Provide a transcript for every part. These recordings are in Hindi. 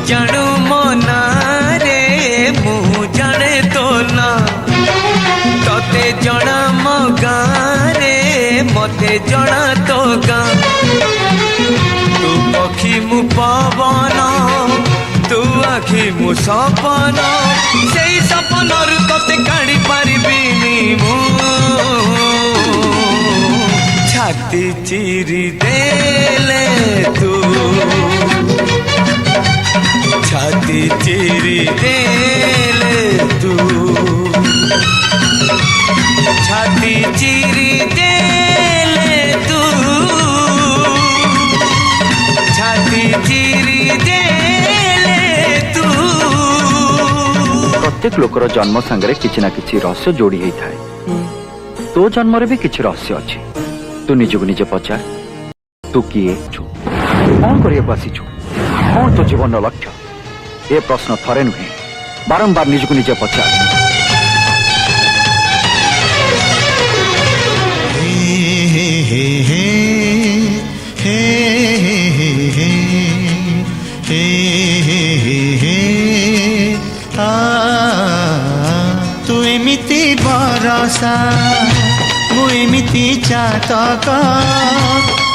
जानू मो ना रे मु जाने तो ना तोते जना मो गाँ रे मते जना तो गाँ तू पक्षी मु पवन तू आखि मु सपन से सपन तोते काढ़ी पारिबिनी मु छाती चिरी देले तू छाती चिरी देले तू छाती चिरी देले तू छाती चिरी देले तू। प्रत्येक लोकर जन्म सांगरे किछि ना किछि रहस्य जोड़ी होई थाए। तो जन्म रे भी किछि रहस्य अछि। तू निजको निजे पचार तू किए छु कौन करिया आसी छु कौन तो जीवन लक्ष्य ये प्रश्न थरे नुहे बारंबार निजको निजे पचार। तू एमिति बरसा मु एमिति चातक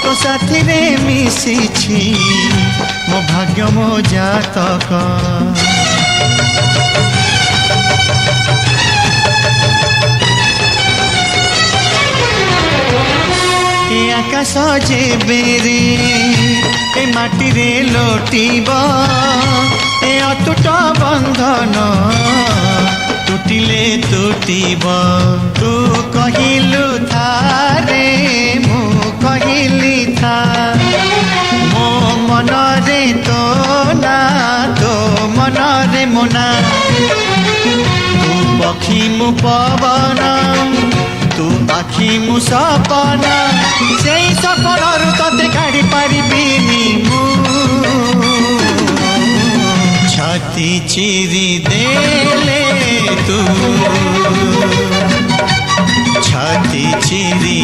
तो साथी रे मिशिछि मो भाग्य मो जातक। ए आकाश जेबेरे ए माटी रे लोटिब ए अटूट बंधन टूटिले टूटिब तू कहिलु थारे मु कहिली था मो मन रे तो ना तो मन रे मोना तू पक्षी मु पवन तू आखि मु सपन से सपन तोते काढ़ी पारिबिनी मु छाती चिरी देले तू छाती चिरी